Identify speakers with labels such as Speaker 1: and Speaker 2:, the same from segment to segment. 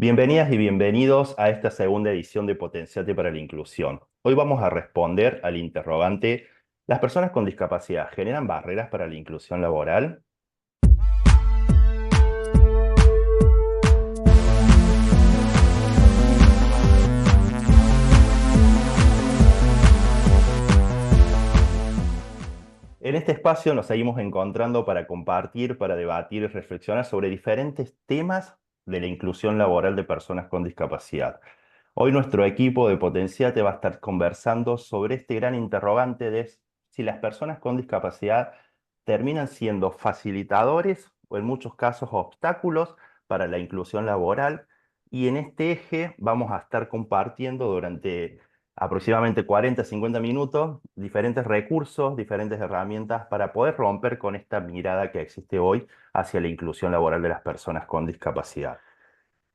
Speaker 1: Bienvenidas y bienvenidos a esta segunda edición de Potenciate para la Inclusión. Hoy vamos a responder al interrogante: ¿las personas con discapacidad generan barreras para la inclusión laboral? En este espacio nos seguimos encontrando para compartir, para debatir y reflexionar sobre diferentes temas de la inclusión laboral de personas con discapacidad. Hoy nuestro equipo de Potenciate va a estar conversando sobre este gran interrogante de si las personas con discapacidad terminan siendo facilitadores o en muchos casos obstáculos para la inclusión laboral. Y en este eje vamos a estar compartiendo durante aproximadamente 40, 50 minutos diferentes recursos, diferentes herramientas para poder romper con esta mirada que existe hoy hacia la inclusión laboral de las personas con discapacidad.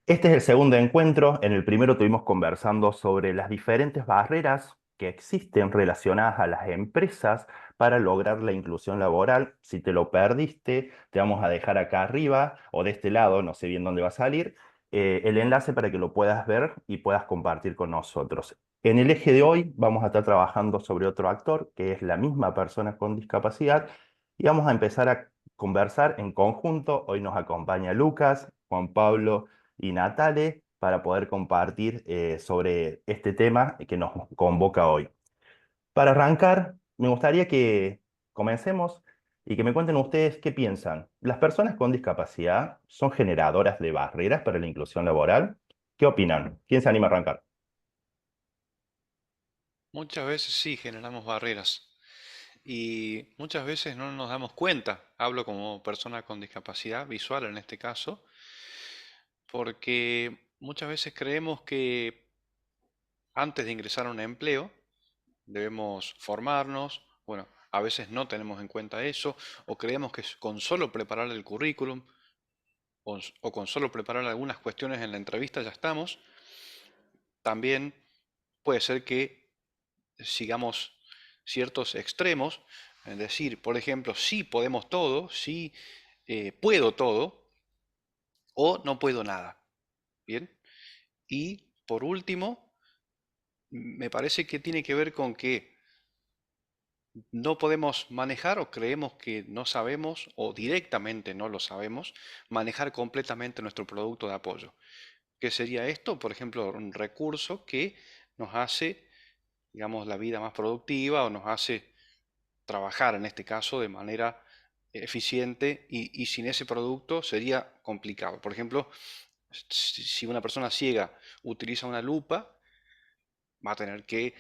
Speaker 1: Este es el segundo encuentro. En el primero estuvimos conversando sobre las diferentes barreras que existen relacionadas a las empresas para lograr la inclusión laboral. Si te lo perdiste, te vamos a dejar acá arriba o de este lado, no sé bien dónde va a salir, el enlace para que lo puedas ver y puedas compartir con nosotros. En el eje de hoy vamos a estar trabajando sobre otro actor, que es la misma persona con discapacidad, y vamos a empezar a conversar en conjunto. Hoy nos acompaña Lucas, Juan Pablo y Natale para poder compartir sobre este tema que nos convoca hoy. Para arrancar, me gustaría que comencemos y que me cuenten ustedes qué piensan. ¿Las personas con discapacidad son generadoras de barreras para la inclusión laboral? ¿Qué opinan? ¿Quién se anima a arrancar?
Speaker 2: Muchas veces sí generamos barreras y muchas veces no nos damos cuenta. Hablo como persona con discapacidad visual en este caso, porque muchas veces creemos que antes de ingresar a un empleo debemos formarnos. Bueno, a veces no tenemos en cuenta eso o creemos que con solo preparar el currículum o con solo preparar algunas cuestiones en la entrevista ya estamos. También puede ser que sigamos ciertos extremos, es decir, por ejemplo, sí podemos todo, sí puedo todo o no puedo nada. Bien. Y por último, me parece que tiene que ver con que no podemos manejar o creemos que no sabemos o directamente no lo sabemos manejar completamente nuestro producto de apoyo. ¿Qué sería esto? Por ejemplo, un recurso que nos hace, digamos, la vida más productiva o nos hace trabajar en este caso de manera eficiente y sin ese producto sería complicado. Por ejemplo, si una persona ciega utiliza una lupa, va a tener que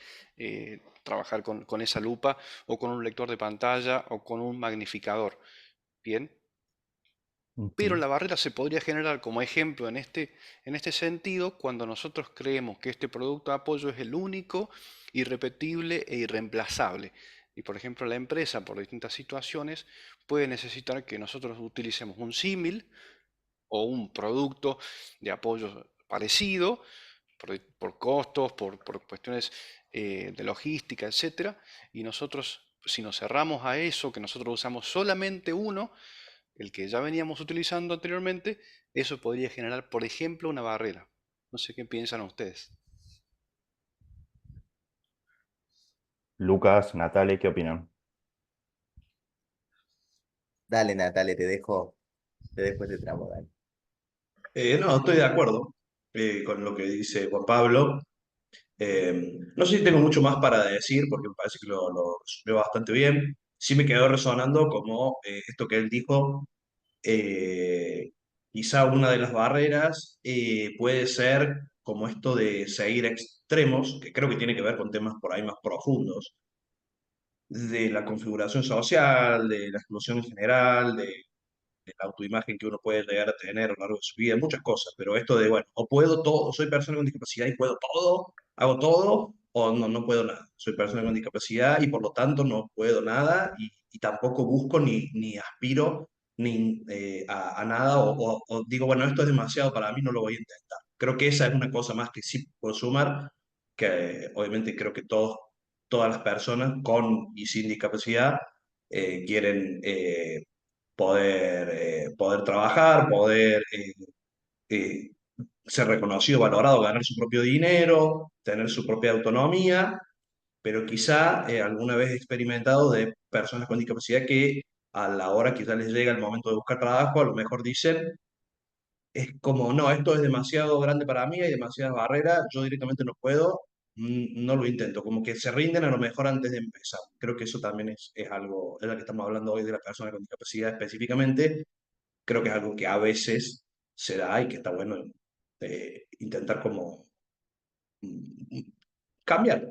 Speaker 2: trabajar con esa lupa o con un lector de pantalla o con un magnificador. Bien, pero
Speaker 1: Ujú.
Speaker 2: la barrera se podría generar como ejemplo en este sentido cuando nosotros creemos que este producto de apoyo es el único, irrepetible e irreemplazable. Y por ejemplo la empresa por distintas situaciones puede necesitar que nosotros utilicemos un símil o un producto de apoyo parecido por costos, por cuestiones de logística, etcétera. Y nosotros, si nos cerramos a eso, que nosotros usamos solamente uno, el que ya veníamos utilizando anteriormente, eso podría generar, por ejemplo, una barrera. No sé qué piensan ustedes.
Speaker 1: Lucas, Natale, ¿qué opinan?
Speaker 3: Dale, Natalia, te dejo este tramo, dale.
Speaker 4: No, estoy de acuerdo con lo que dice Juan Pablo. No sé si tengo mucho más para decir porque me parece que lo resumió bastante bien. Sí me quedó resonando como esto que él dijo. eh, Quizá una de las barreras puede ser como esto de seguir extremos, que creo que tiene que ver con temas por ahí más profundos, de la configuración social, de la exclusión en general, de la autoimagen que uno puede llegar a tener a lo largo de su vida, muchas cosas, pero esto de, bueno, o puedo todo, soy persona con discapacidad y puedo todo, hago todo, o no, no puedo nada. Soy persona con discapacidad y por lo tanto no puedo nada y tampoco busco ni aspiro a nada o digo, bueno, esto es demasiado para mí, no lo voy a intentar. Creo que esa es una cosa más que sí puedo sumar, que obviamente creo que todas las personas con y sin discapacidad quieren poder trabajar, poder ser reconocido, valorado, ganar su propio dinero, tener su propia autonomía, pero quizá alguna vez he experimentado de personas con discapacidad que a la hora que ya les llega el momento de buscar trabajo, a lo mejor dicen, es como, no, esto es demasiado grande para mí, hay demasiadas barreras, yo directamente no puedo, no lo intento, como que se rinden a lo mejor antes de empezar. Creo que eso también es algo, es lo que estamos hablando hoy de la persona con discapacidad específicamente, creo que es algo que a veces se da y que está bueno intentar como mm, cambiar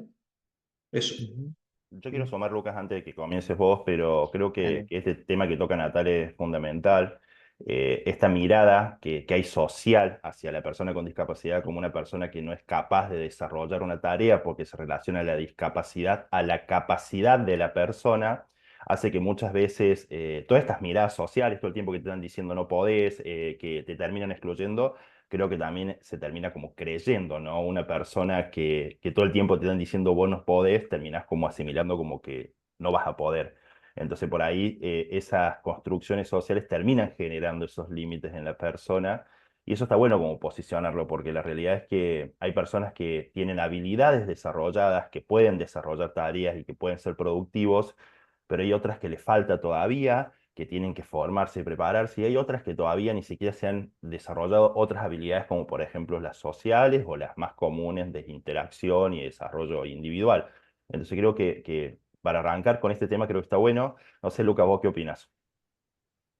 Speaker 4: eso.
Speaker 3: Ujú.
Speaker 1: Yo quiero
Speaker 3: Sí,
Speaker 1: sumar, Lucas, antes de que comiences vos, pero creo
Speaker 3: dale.
Speaker 1: que este tema que toca Natalia es fundamental. Esta mirada que hay social hacia la persona con discapacidad como una persona que no es capaz de desarrollar una tarea porque se relaciona la discapacidad a la capacidad de la persona, hace que muchas veces todas estas miradas sociales, todo el tiempo que te están diciendo no podés, que te terminan excluyendo, creo que también se termina como creyendo, ¿no? Una persona que todo el tiempo te están diciendo vos no podés, terminás como asimilando como que no vas a poder. Entonces por ahí esas construcciones sociales terminan generando esos límites en la persona y eso está bueno como posicionarlo porque la realidad es que hay personas que tienen habilidades desarrolladas, que pueden desarrollar tareas y que pueden ser productivos, pero hay otras que les falta todavía, que tienen que formarse y prepararse, y hay otras que todavía ni siquiera se han desarrollado otras habilidades como por ejemplo las sociales o las más comunes de interacción y desarrollo individual. Entonces creo que para arrancar con este tema creo que está bueno. No sé, Luca, ¿vos qué opinas?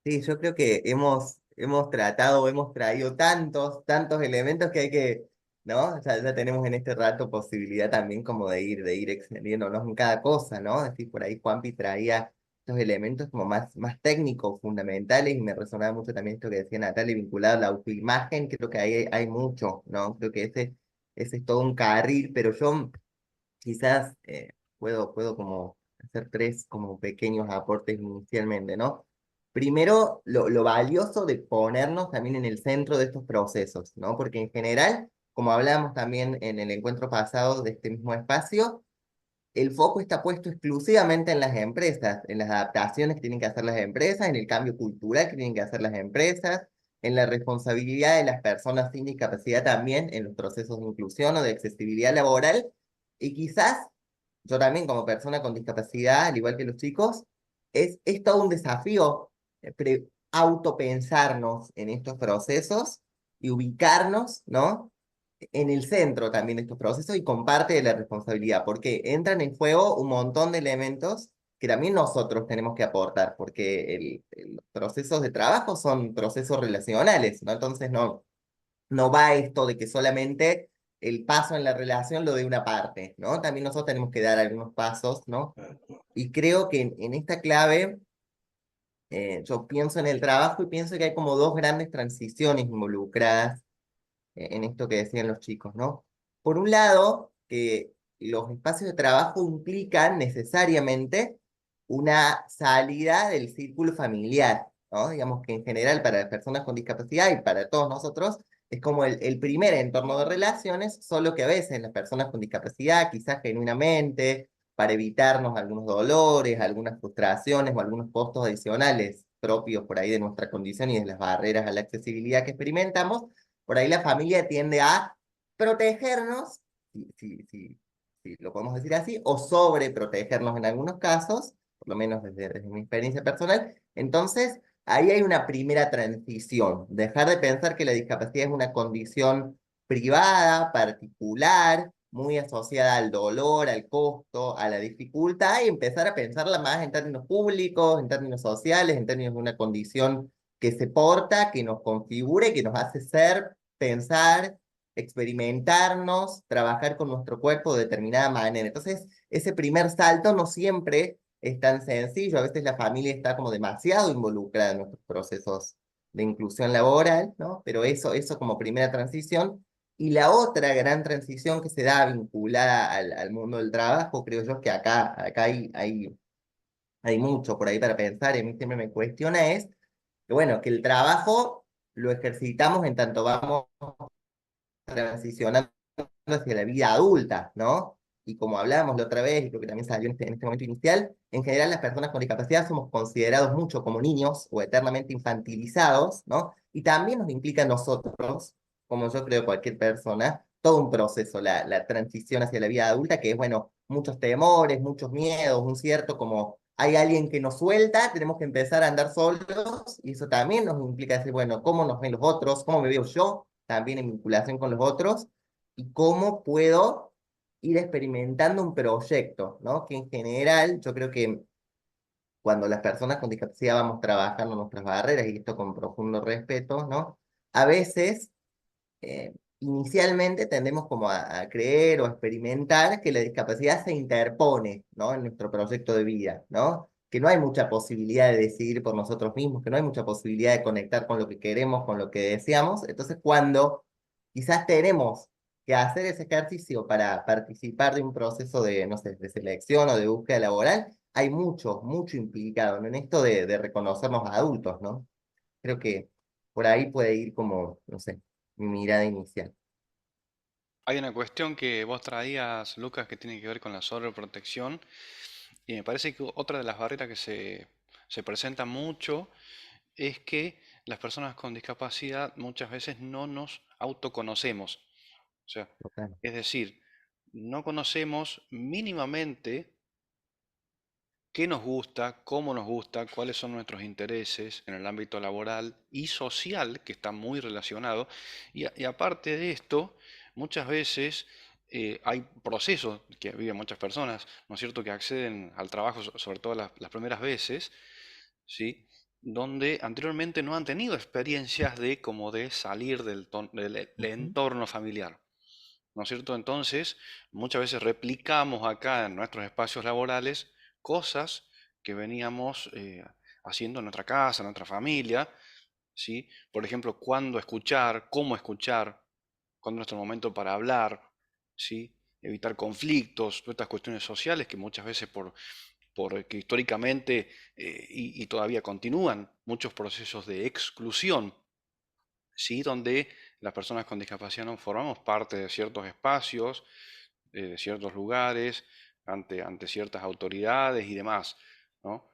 Speaker 3: Sí, yo creo que hemos tratado, hemos traído tantos elementos que hay que, ¿no? Ya tenemos en este rato posibilidad también como de ir extendiéndonos en cada cosa, ¿no? Así por ahí Juanpi traía estos elementos como más técnicos, fundamentales, y me resonaba mucho también esto que decía Natalia, vinculado a la autoimagen, creo que ahí hay mucho, ¿no? Creo que ese es todo un carril, pero yo quizás puedo como hacer tres como pequeños aportes inicialmente, ¿no? Primero, lo valioso de ponernos también en el centro de estos procesos, ¿no? Porque en general, como hablábamos también en el encuentro pasado de este mismo espacio, el foco está puesto exclusivamente en las empresas, en las adaptaciones que tienen que hacer las empresas, en el cambio cultural que tienen que hacer las empresas, en la responsabilidad de las personas sin discapacidad también en los procesos de inclusión o de accesibilidad laboral. Y quizás yo también como persona con discapacidad, al igual que los chicos, es todo un desafío autopensarnos en estos procesos y ubicarnos, ¿no? En el centro también de estos procesos y con parte de la responsabilidad, porque entran en juego un montón de elementos que también nosotros tenemos que aportar, porque los procesos de trabajo son procesos relacionales, ¿no? Entonces no va esto de que solamente el paso en la relación lo dé una parte, ¿no? También nosotros tenemos que dar algunos pasos, ¿no? Y creo que en esta clave yo pienso en el trabajo y pienso que hay como dos grandes transiciones involucradas en esto que decían los chicos, ¿no? Por un lado, que los espacios de trabajo implican necesariamente una salida del círculo familiar, ¿no? Digamos que en general para las personas con discapacidad y para todos nosotros es como el primer entorno de relaciones, solo que a veces las personas con discapacidad, quizás genuinamente, para evitarnos algunos dolores, algunas frustraciones o algunos costos adicionales propios por ahí de nuestra condición y de las barreras a la accesibilidad que experimentamos, por ahí la familia tiende a protegernos, si lo podemos decir así, o sobreprotegernos en algunos casos, por lo menos desde mi experiencia personal. Entonces, ahí hay una primera transición, dejar de pensar que la discapacidad es una condición privada, particular, muy asociada al dolor, al costo, a la dificultad, y empezar a pensarla más en términos públicos, en términos sociales, en términos de una condición que se porta, que nos configure, que nos hace ser, pensar, experimentarnos, trabajar con nuestro cuerpo de determinada manera. Entonces, ese primer salto no siempre es tan sencillo. A veces la familia está como demasiado involucrada en nuestros procesos de inclusión laboral, ¿no? Pero eso como primera transición. Y la otra gran transición que se da vinculada al mundo del trabajo, creo yo, es que acá hay mucho por ahí para pensar, y a mí siempre me cuestiona, es que, bueno, que el trabajo lo ejercitamos en tanto vamos transicionando hacia la vida adulta, ¿no? Y como hablábamos la otra vez, y creo que también salió en este momento inicial, en general las personas con discapacidad somos considerados mucho como niños o eternamente infantilizados, ¿no? Y también nos implica a nosotros, como yo creo cualquier persona, todo un proceso, la transición hacia la vida adulta, que es, bueno, muchos temores, muchos miedos, un cierto como hay alguien que nos suelta, tenemos que empezar a andar solos, y eso también nos implica decir, bueno, ¿cómo nos ven los otros? ¿Cómo me veo yo también en vinculación con los otros? ¿Y cómo puedo ir experimentando un proyecto, ¿no? Que en general yo creo que cuando las personas con discapacidad vamos trabajando nuestras barreras, y esto con profundo respeto, ¿no? A veces inicialmente tendemos como a creer o a experimentar que la discapacidad se interpone, ¿no? En nuestro proyecto de vida, ¿no? Que no hay mucha posibilidad de decidir por nosotros mismos, que no hay mucha posibilidad de conectar con lo que queremos, con lo que deseamos. Entonces, cuando quizás tenemos que hacer ese ejercicio para participar de un proceso de, no sé, de selección o de búsqueda laboral, hay mucho, mucho implicado, ¿no? En esto de reconocernos adultos, ¿no? Creo que por ahí puede ir como, no sé, mi mirada inicial.
Speaker 2: Hay una cuestión que vos traías, Lucas, que tiene que ver con la sobreprotección, y me parece que otra de las barreras que se presenta mucho es que las personas con discapacidad muchas veces no nos autoconocemos. O sea,
Speaker 3: Total.
Speaker 2: es decir, no conocemos mínimamente qué nos gusta, cómo nos gusta, cuáles son nuestros intereses en el ámbito laboral y social, que está muy relacionado. Y aparte de esto, muchas veces hay procesos que viven muchas personas, ¿no es cierto?, que acceden al trabajo, sobre todo las primeras veces, ¿sí?, donde anteriormente no han tenido experiencias de como de salir del
Speaker 3: Ujú.
Speaker 2: entorno familiar. ¿No es cierto? Entonces, muchas veces replicamos acá en nuestros espacios laborales cosas que veníamos haciendo en nuestra casa, en nuestra familia, ¿sí? Por ejemplo, cuándo escuchar, cómo escuchar, cuándo es nuestro momento para hablar, ¿sí? Evitar conflictos, todas estas cuestiones sociales que muchas veces por que históricamente y todavía continúan muchos procesos de exclusión, ¿sí?, donde las personas con discapacidad no formamos parte de ciertos espacios, de ciertos lugares, ante ciertas autoridades y demás, ¿no?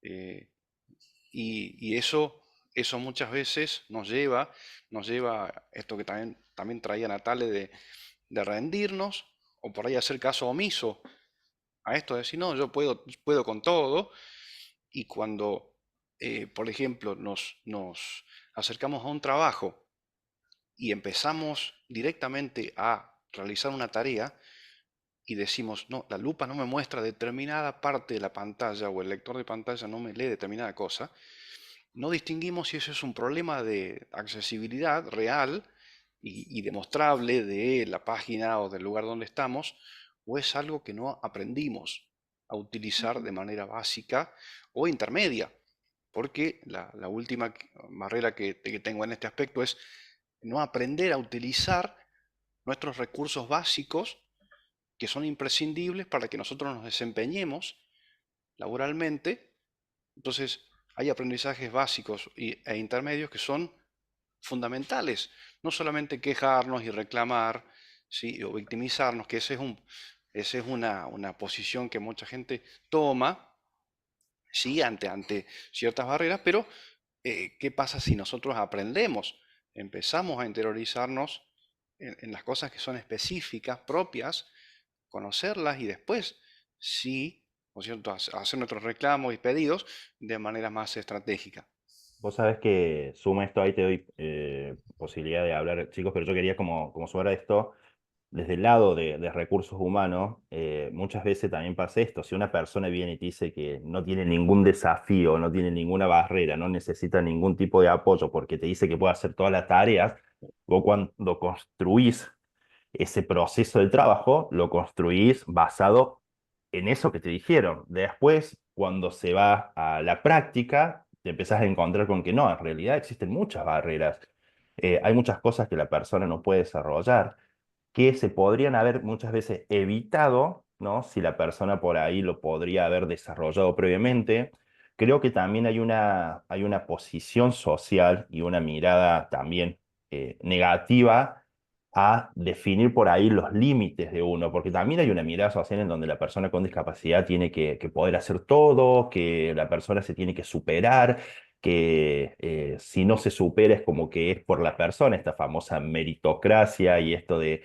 Speaker 2: Eh, y eso muchas veces nos lleva a esto que también traía Natale de rendirnos o por ahí hacer caso omiso a esto de decir, no, yo puedo con todo. Y cuando, por ejemplo, nos acercamos a un trabajo y empezamos directamente a realizar una tarea y decimos, no, la lupa no me muestra determinada parte de la pantalla o el lector de pantalla no me lee determinada cosa, no distinguimos si eso es un problema de accesibilidad real y demostrable de la página o del lugar donde estamos, o es algo que no aprendimos a utilizar de manera básica o intermedia. Porque la última barrera que tengo en este aspecto es no aprender a utilizar nuestros recursos básicos que son imprescindibles para que nosotros nos desempeñemos laboralmente. Entonces, hay aprendizajes básicos e intermedios que son fundamentales. No solamente quejarnos y reclamar, ¿sí?, o victimizarnos, que esa es una posición que mucha gente toma, ¿sí?, ante ciertas barreras, pero ¿qué pasa si nosotros aprendemos, empezamos a interiorizarnos en las cosas que son específicas, propias, conocerlas y después sí, ¿no es cierto?, hacer nuestros reclamos y pedidos de manera más estratégica.
Speaker 1: Vos sabés que suma esto, ahí te doy posibilidad de hablar, chicos, pero yo quería como sumar a esto, desde el lado de recursos humanos, muchas veces también pasa esto, si una persona viene y te dice que no tiene ningún desafío, no tiene ninguna barrera, no necesita ningún tipo de apoyo porque te dice que puede hacer todas las tareas, vos cuando construís ese proceso de trabajo, lo construís basado en eso que te dijeron. Después, cuando se va a la práctica, te empezás a encontrar con que no, en realidad existen muchas barreras. Hay muchas cosas que la persona no puede desarrollar que se podrían haber muchas veces evitado, ¿no? Si la persona por ahí lo podría haber desarrollado previamente. Creo que también hay una posición social y una mirada también negativa a definir por ahí los límites de uno, porque también hay una mirada social en donde la persona con discapacidad tiene que poder hacer todo, que la persona se tiene que superar, que si no se supera es como que es por la persona, esta famosa meritocracia y esto de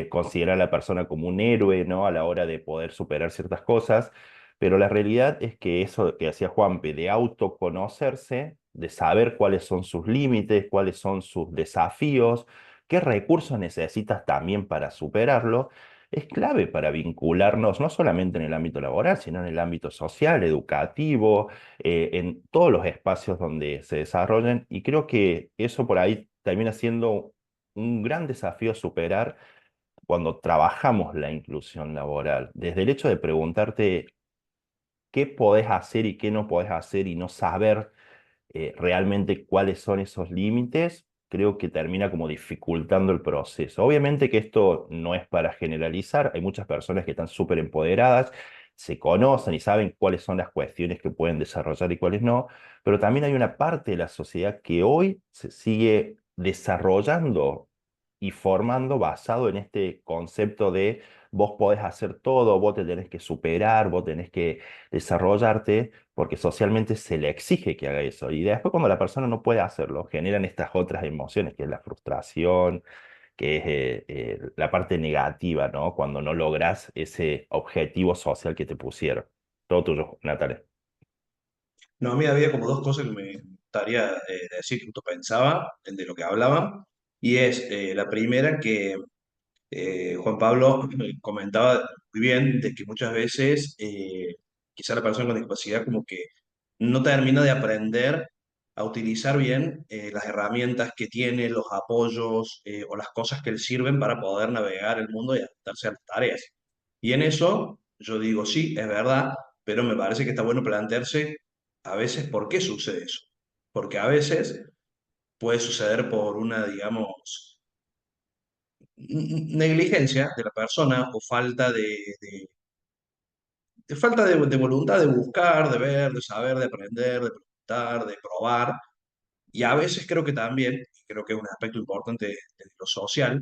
Speaker 1: considerar a la persona como un héroe, ¿no? A la hora de poder superar ciertas cosas. Pero la realidad es que eso que hacía Juanpe, de autoconocerse, de saber cuáles son sus límites, cuáles son sus desafíos, qué recursos necesitas también para superarlo, es clave para vincularnos no solamente en el ámbito laboral, sino en el ámbito social, educativo, en todos los espacios donde se desarrollan. Y creo que eso por ahí termina siendo un gran desafío a superar cuando trabajamos la inclusión laboral. Desde el hecho de preguntarte qué podés hacer y qué no podés hacer y no saber realmente cuáles son esos límites, creo que termina como dificultando el proceso. Obviamente que esto no es para generalizar, hay muchas personas que están súper empoderadas, se conocen y saben cuáles son las cuestiones que pueden desarrollar y cuáles no, pero también hay una parte de la sociedad que hoy se sigue desarrollando y formando basado en este concepto de vos podés hacer todo, vos te tenés que superar, vos tenés que desarrollarte, porque socialmente se le exige que haga eso. Y después cuando la persona no puede hacerlo, generan estas otras emociones, que es la frustración, que es la parte negativa, ¿no? Cuando no logras ese objetivo social que te pusieron. Todo tuyo, Natalia.
Speaker 4: No, a mí había como dos cosas que me gustaría decir que justo pensaba de lo que hablaban. Y es la primera que Juan Pablo comentaba muy bien de que muchas veces quizá la persona con discapacidad como que no termina de aprender a utilizar bien las herramientas que tiene, los apoyos o las cosas que le sirven para poder navegar el mundo y adaptarse a las tareas. Y en eso yo digo, sí, es verdad, pero me parece que está bueno plantearse a veces por qué sucede eso. Porque a veces puede suceder por una, digamos, negligencia de la persona o falta de falta de voluntad de buscar, de ver, de saber, de aprender, de preguntar, de probar. Y a veces creo que también, y creo que es un aspecto importante de lo social,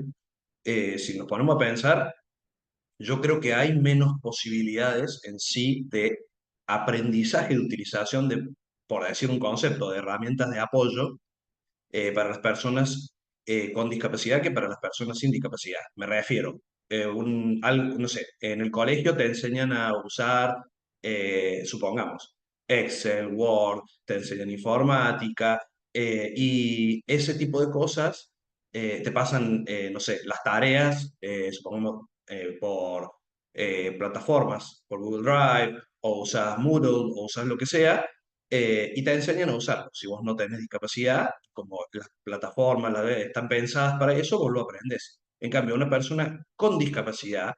Speaker 4: si nos ponemos a pensar, yo creo que hay menos posibilidades en sí de aprendizaje de utilización de, por decir un concepto, de herramientas de apoyo para las personas con discapacidad que para las personas sin discapacidad. Me refiero, no sé, en el colegio te enseñan a usar, supongamos, Excel, Word, te enseñan informática y ese tipo de cosas te pasan, no sé, las tareas, supongamos, por plataformas, por Google Drive, o usas Moodle, o usas lo que sea, y te enseñan a usarlo. Si vos no tenés discapacidad, como las plataformas están pensadas para eso, vos lo aprendés. En cambio, una persona con discapacidad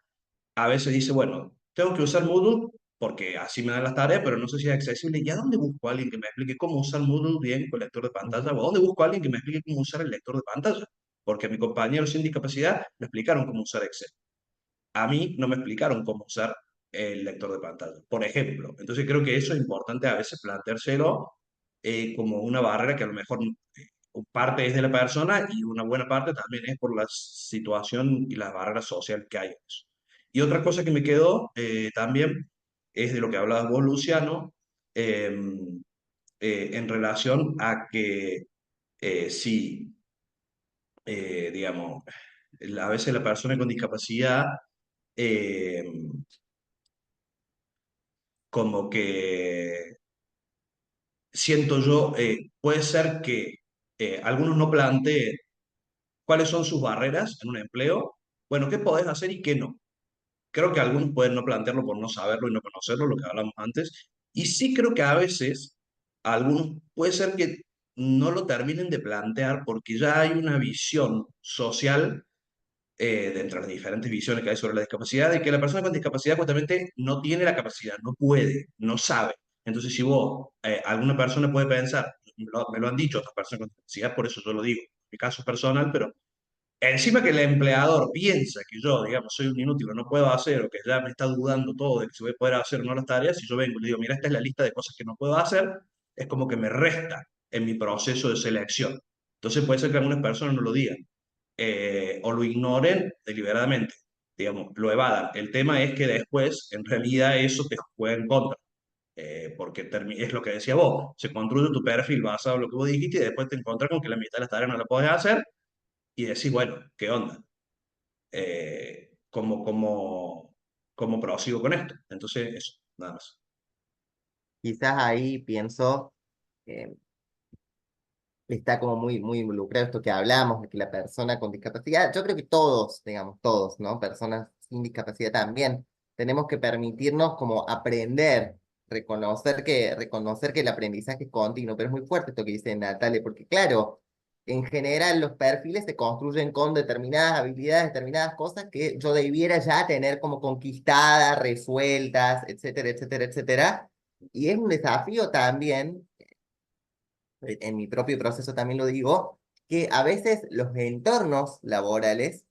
Speaker 4: a veces dice, bueno, tengo que usar Moodle porque así me dan las tareas, pero no sé si es accesible. ¿Y a dónde busco a alguien que me explique cómo usar Moodle bien con lector de pantalla? ¿O a dónde busco a alguien que me explique cómo usar el lector de pantalla? Porque a mi compañero sin discapacidad le explicaron cómo usar Excel. A mí no me explicaron cómo usar el lector de pantalla, por ejemplo. Entonces creo que eso es importante a veces planteárselo como una barrera que a lo mejor parte es de la persona y una buena parte también es por la situación y las barreras sociales que hay en eso. Y otra cosa que me quedó también es de lo que hablabas vos, Luciano, eh, en relación a que si, digamos, a veces la persona con discapacidad eh, como que siento yo, puede ser que algunos no planteen cuáles son sus barreras en un empleo, bueno, qué podés hacer y qué no. Creo que algunos pueden no plantearlo por no saberlo y no conocerlo, lo que hablamos antes, y sí creo que a veces algunos puede ser que no lo terminen de plantear porque ya hay una visión social de entre las diferentes visiones que hay sobre la discapacidad, de que la persona con discapacidad justamente no tiene la capacidad, no puede, no sabe. Entonces, si vos, alguna persona puede pensar, me lo han dicho otras personas con discapacidad, por eso yo lo digo, mi caso es personal, pero encima que el empleador piensa que yo, digamos, soy un inútil o no puedo hacer, o que ya me está dudando todo de que si voy a poder hacer o no las tareas, si yo vengo y le digo, mira, esta es la lista de cosas que no puedo hacer, es como que me resta en mi proceso de selección. Entonces puede ser que algunas personas no lo digan o lo ignoren deliberadamente, digamos, lo evadan. El tema es que después, en realidad, eso te juega en contra. porque es lo que decía vos, se construye tu perfil basado en lo que vos dijiste y después te encontrás con que la mitad de las tareas no la podés hacer y decís, bueno, ¿qué onda? ¿Cómo prosigo con esto? Entonces, eso, nada más.
Speaker 3: Quizás ahí pienso, eh, está como muy involucrado esto que hablamos, de que la persona con discapacidad, yo creo que todos, digamos, todos, ¿no? Personas sin discapacidad también, tenemos que permitirnos como aprender, reconocer que el aprendizaje es continuo, pero es muy fuerte esto que dice Natalia, porque claro, en general los perfiles se construyen con determinadas habilidades, determinadas cosas que yo debiera ya tener como conquistadas, resueltas, etcétera, etcétera, etcétera. Y es un desafío también en mi propio proceso también lo digo, que a veces los entornos laborales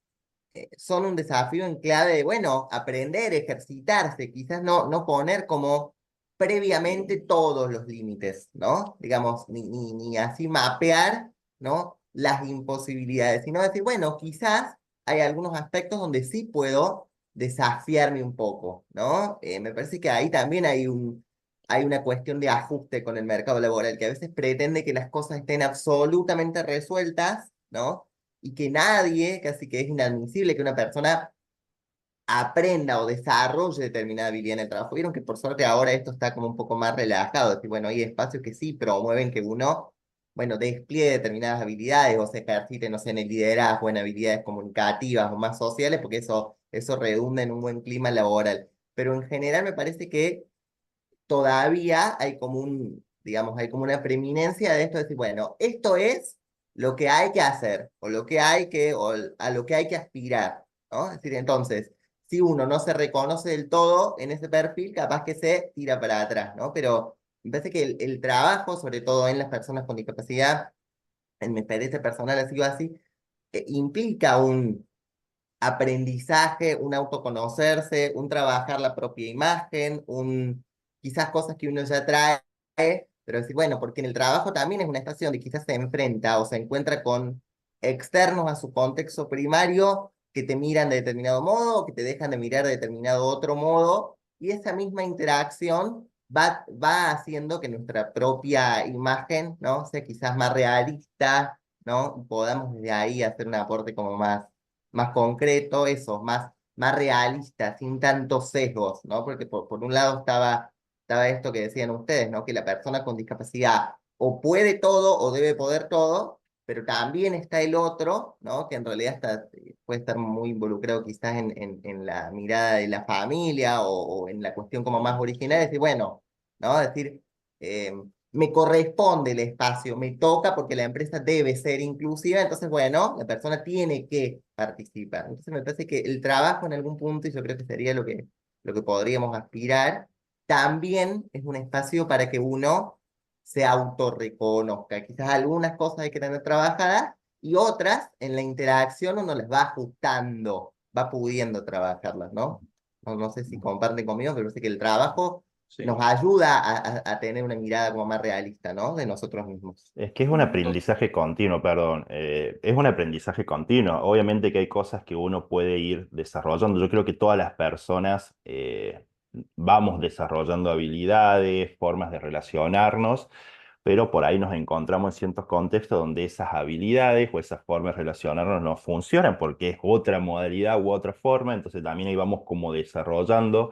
Speaker 3: son un desafío en clave de, bueno, aprender, ejercitarse, quizás no poner como previamente todos los límites, ¿no? Digamos, ni así mapear, ¿no? Las imposibilidades, sino decir, bueno, quizás hay algunos aspectos donde sí puedo desafiarme un poco, ¿no? Me parece que ahí también hay una cuestión de ajuste con el mercado laboral, que a veces pretende que las cosas estén absolutamente resueltas, ¿no? Y que nadie, casi que es inadmisible que una persona aprenda o desarrolle determinada habilidad en el trabajo. Vieron que por suerte ahora esto está como un poco más relajado, es decir, bueno, hay espacios que sí promueven que uno, bueno, despliegue determinadas habilidades o se ejercite, no sé, en el liderazgo, en habilidades comunicativas o más sociales, porque eso redunda en un buen clima laboral. Pero en general me parece que todavía hay como digamos, hay como una preeminencia de esto de decir, bueno, esto es lo que hay que hacer, o lo que hay que, o a lo que hay que aspirar, ¿no? Es decir, entonces, si uno no se reconoce del todo en ese perfil, capaz que se tira para atrás, ¿no? Pero me parece que el trabajo, sobre todo en las personas con discapacidad, en mi experiencia personal ha sido así, implica un aprendizaje, un autoconocerse, un trabajar la propia imagen, quizás cosas que uno ya trae, pero decir, bueno, porque en el trabajo también es una estación donde quizás se enfrenta o se encuentra con externos a su contexto primario que te miran de determinado modo o que te dejan de mirar de determinado otro modo, y esa misma interacción va haciendo que nuestra propia imagen, ¿no? Sea quizás más realista, ¿no? Podamos desde ahí hacer un aporte como más concreto, eso, más realista, sin tantos sesgos, ¿no? Porque por un lado estaba esto que decían ustedes, ¿no? Que la persona con discapacidad o puede todo o debe poder todo, pero también está el otro, ¿no? Que en realidad puede estar muy involucrado quizás en la mirada de la familia o en la cuestión como más original, es decir, bueno, ¿no? Es decir, eh, me corresponde el espacio, me toca porque la empresa debe ser inclusiva, entonces, bueno, la persona tiene que participar. Entonces, me parece que el trabajo en algún punto, y yo creo que sería lo que podríamos aspirar, también es un espacio para que uno se autorreconozca. Quizás algunas cosas hay que tener trabajadas y otras en la interacción uno las va ajustando, va pudiendo trabajarlas, ¿no? No sé si comparten conmigo, pero sé que el trabajo nos
Speaker 4: Sí.
Speaker 3: ayuda a tener una mirada como más realista, ¿no? De nosotros mismos.
Speaker 1: Es que es un aprendizaje continuo, perdón. Es un aprendizaje continuo. Obviamente que hay cosas que uno puede ir desarrollando. Yo creo que todas las personas vamos desarrollando habilidades, formas de relacionarnos, pero por ahí nos encontramos en ciertos contextos donde esas habilidades o esas formas de relacionarnos no funcionan porque es otra modalidad u otra forma. Entonces también ahí vamos como desarrollando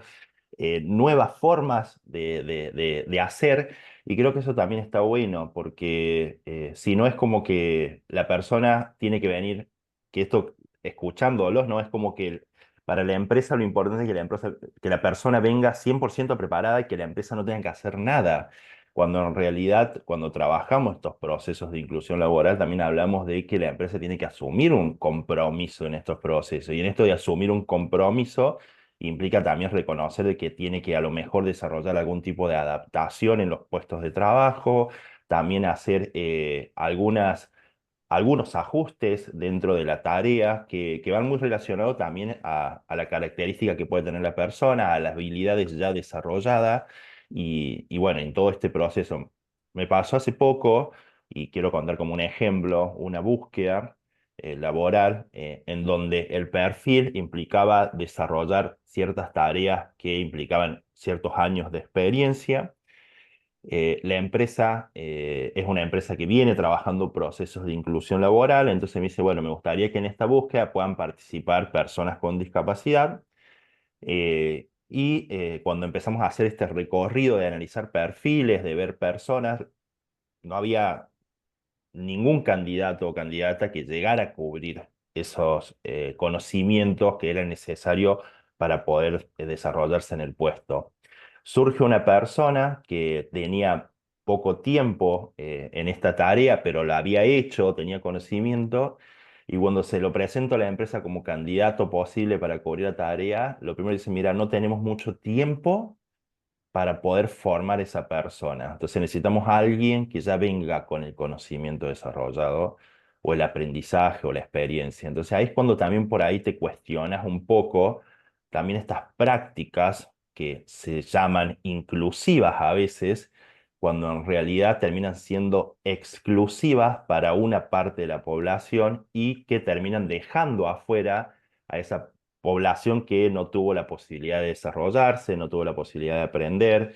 Speaker 1: nuevas formas de hacer, y creo que eso también está bueno porque si no es como que la persona tiene que venir, que esto escuchándolos, ¿no? Es como que para la empresa lo importante es que que la persona venga 100% preparada y que la empresa no tenga que hacer nada. Cuando en realidad, cuando trabajamos estos procesos de inclusión laboral, también hablamos de que la empresa tiene que asumir un compromiso en estos procesos. Y en esto de asumir un compromiso, implica también reconocer de que tiene que a lo mejor desarrollar algún tipo de adaptación en los puestos de trabajo, también hacer algunos ajustes dentro de la tarea que van muy relacionados también a la característica que puede tener la persona, a las habilidades ya desarrolladas. Y bueno, en todo este proceso me pasó hace poco, y quiero contar como un ejemplo, una búsqueda laboral en donde el perfil implicaba desarrollar ciertas tareas que implicaban ciertos años de experiencia. La empresa es una empresa que viene trabajando procesos de inclusión laboral, entonces me dice, bueno, me gustaría que en esta búsqueda puedan participar personas con discapacidad. Cuando empezamos a hacer este recorrido de analizar perfiles, de ver personas, no había ningún candidato o candidata que llegara a cubrir esos conocimientos que eran necesarios para poder desarrollarse en el puesto. Surge una persona que tenía poco tiempo en esta tarea, pero la había hecho, tenía conocimiento, y cuando se lo presento a la empresa como candidato posible para cubrir la tarea, lo primero dice, mira, no tenemos mucho tiempo para poder formar esa persona. Entonces necesitamos a alguien que ya venga con el conocimiento desarrollado o el aprendizaje o la experiencia. Entonces ahí es cuando también por ahí te cuestionas un poco también estas prácticas que se llaman inclusivas a veces, cuando en realidad terminan siendo exclusivas para una parte de la población y que terminan dejando afuera a esa población que no tuvo la posibilidad de desarrollarse, no tuvo la posibilidad de aprender.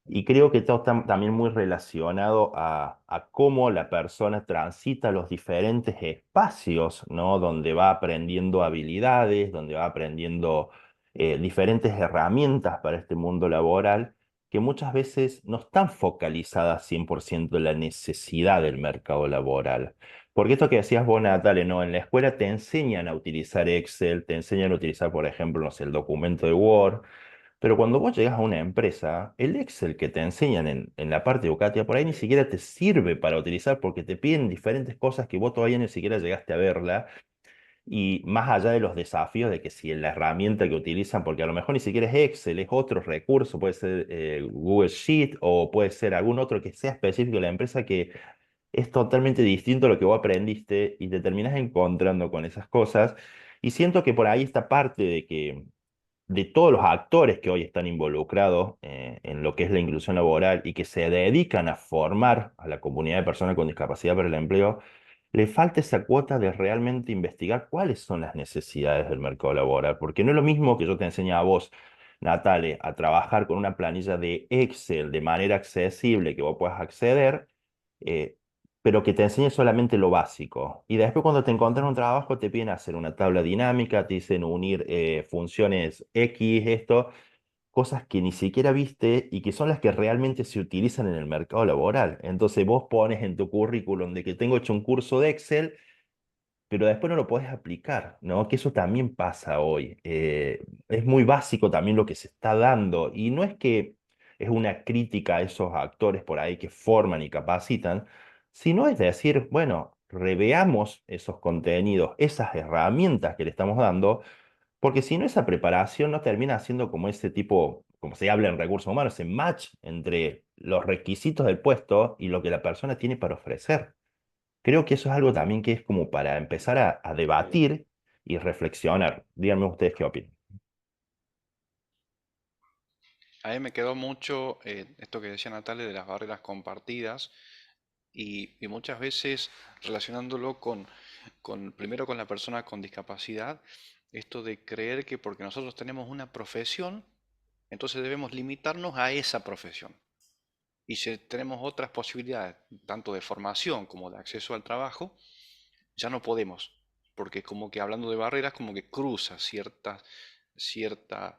Speaker 1: Y creo que todo está también muy relacionado a cómo la persona transita los diferentes espacios, ¿no? Donde va aprendiendo habilidades, donde va aprendiendo diferentes herramientas para este mundo laboral, que muchas veces no están focalizadas 100% en la necesidad del mercado laboral. Porque esto que decías vos, Natale, ¿no? En la escuela te enseñan a utilizar Excel, te enseñan a utilizar, por ejemplo, no sé, el documento de Word, pero cuando vos llegas a una empresa, el Excel que te enseñan en la parte educativa por ahí ni siquiera te sirve para utilizar porque te piden diferentes cosas que vos todavía ni siquiera llegaste a verla. Y más allá de los desafíos de que si la herramienta que utilizan, porque a lo mejor ni siquiera es Excel, es otro recurso, puede ser Google Sheet o puede ser algún otro que sea específico de la empresa que es totalmente distinto a lo que vos aprendiste y te terminas encontrando con esas cosas. Y siento que por ahí esta parte de todos los actores que hoy están involucrados en lo que es la inclusión laboral y que se dedican a formar a la comunidad de personas con discapacidad para el empleo, le falta esa cuota de realmente investigar cuáles son las necesidades del mercado laboral, porque no es lo mismo que yo te enseñe a vos, Natale, a trabajar con una planilla de Excel de manera accesible que vos puedas acceder, eh, pero que te enseñe solamente lo básico. Y después cuando te encuentras un trabajo te piden hacer una tabla dinámica, te dicen unir funciones X, esto, cosas que ni siquiera viste y que son las que realmente se utilizan en el mercado laboral. Entonces vos pones en tu currículum de que tengo hecho un curso de Excel, pero después no lo podés aplicar, ¿no? Que eso también pasa hoy. Es muy básico también lo que se está dando y no es que es una crítica a esos actores por ahí que forman y capacitan, sino es decir, bueno, reveamos esos contenidos, esas herramientas que le estamos dando, porque si no esa preparación no termina siendo como ese tipo, como se habla en recursos humanos, ese match entre los requisitos del puesto y lo que la persona tiene para ofrecer. Creo que eso es algo también que es como para empezar a debatir y reflexionar. Díganme ustedes qué opinan.
Speaker 2: A mí me quedó mucho esto que decía Natalia de las barreras compartidas y muchas veces relacionándolo primero con la persona con discapacidad, esto de creer que porque nosotros tenemos una profesión, entonces debemos limitarnos a esa profesión. Y si tenemos otras posibilidades, tanto de formación como de acceso al trabajo, ya no podemos, porque como que hablando de barreras, como que cruza cierta, cierto